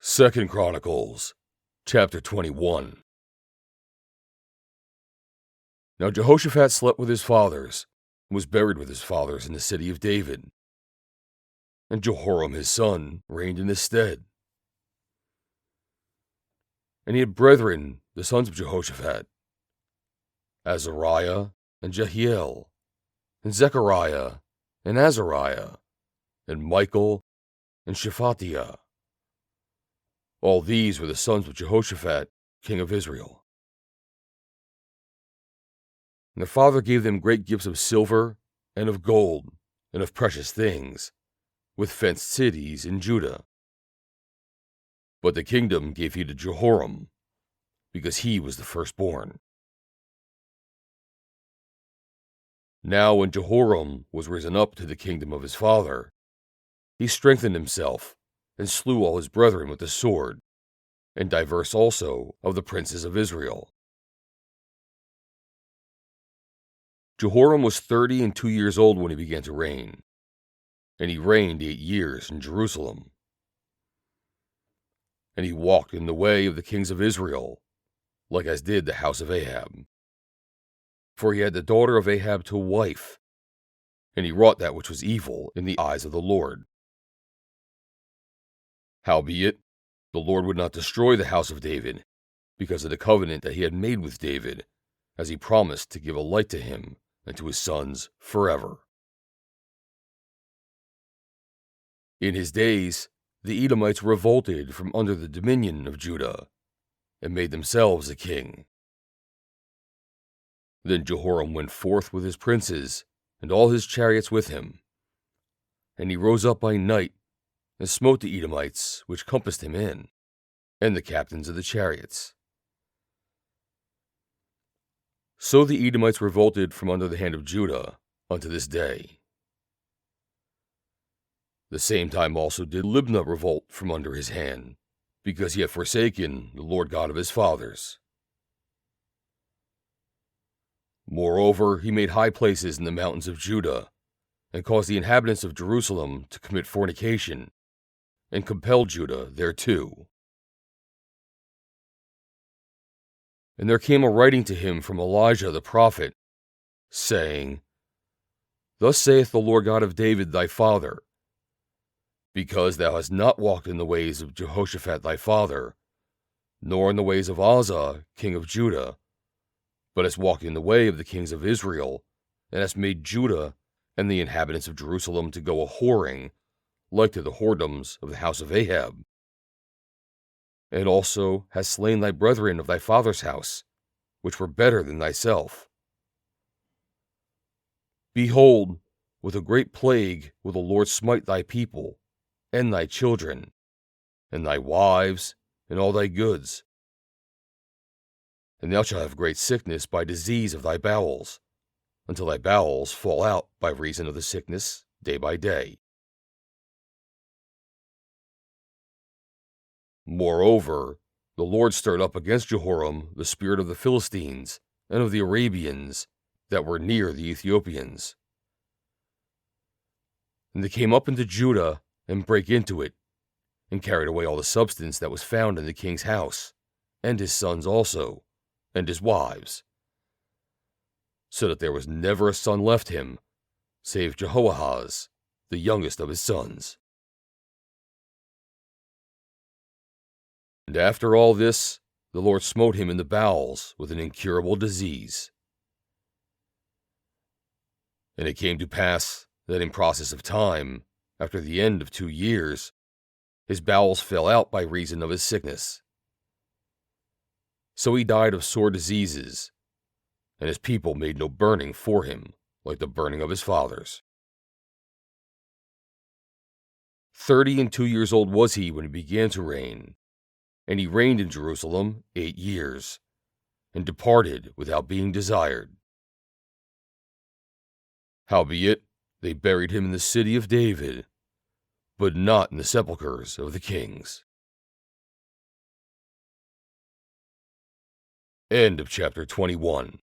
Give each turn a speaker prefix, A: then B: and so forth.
A: 2 Chronicles, chapter 21. Now Jehoshaphat slept with his fathers, and was buried with his fathers in the city of David. And Jehoram his son reigned in his stead. And he had brethren, the sons of Jehoshaphat, Azariah, and Jehiel, and Zechariah, and Azariah, and Michael, and Shephatiah. All these were the sons of Jehoshaphat, king of Israel. And their father gave them great gifts of silver, and of gold, and of precious things, with fenced cities in Judah. But the kingdom gave he to Jehoram, because he was the firstborn. Now when Jehoram was risen up to the kingdom of his father, he strengthened himself, and slew all his brethren with the sword, and divers also of the princes of Israel. Jehoram was 32 years old when he began to reign, and he reigned 8 years in Jerusalem. And he walked in the way of the kings of Israel, like as did the house of Ahab. For he had the daughter of Ahab to wife, and he wrought that which was evil in the eyes of the Lord. Howbeit, the Lord would not destroy the house of David, because of the covenant that he had made with David, as he promised to give a light to him and to his sons forever. In his days, the Edomites revolted from under the dominion of Judah, and made themselves a king. Then Jehoram went forth with his princes, and all his chariots with him. And he rose up by night, and smote the Edomites which compassed him in, and the captains of the chariots. So the Edomites revolted from under the hand of Judah unto this day. The same time also did Libnah revolt from under his hand, because he had forsaken the Lord God of his fathers. Moreover, he made high places in the mountains of Judah, and caused the inhabitants of Jerusalem to commit fornication, and compelled Judah thereto. And there came a writing to him from Elijah the prophet, saying, Thus saith the Lord God of David thy father, because thou hast not walked in the ways of Jehoshaphat thy father, nor in the ways of Asa king of Judah, but hast walked in the way of the kings of Israel, and hast made Judah and the inhabitants of Jerusalem to go a-whoring, like to the whoredoms of the house of Ahab. And also hast slain thy brethren of thy father's house, which were better than thyself. Behold, with a great plague will the Lord smite thy people, and thy children, and thy wives, and all thy goods. And thou shalt have great sickness by disease of thy bowels, until thy bowels fall out by reason of the sickness day by day. Moreover, the Lord stirred up against Jehoram the spirit of the Philistines and of the Arabians that were near the Ethiopians. And they came up into Judah and brake into it, and carried away all the substance that was found in the king's house, and his sons also, and his wives, so that there was never a son left him, save Jehoahaz, the youngest of his sons. And after all this, the Lord smote him in the bowels with an incurable disease. And it came to pass that in process of time, after the end of 2 years, his bowels fell out by reason of his sickness. So he died of sore diseases, and his people made no burning for him, like the burning of his fathers. 32 years old was he when he began to reign, and he reigned in Jerusalem 8 years, and departed without being desired. Howbeit, they buried him in the city of David, but not in the sepulchres of the kings. End of chapter 21.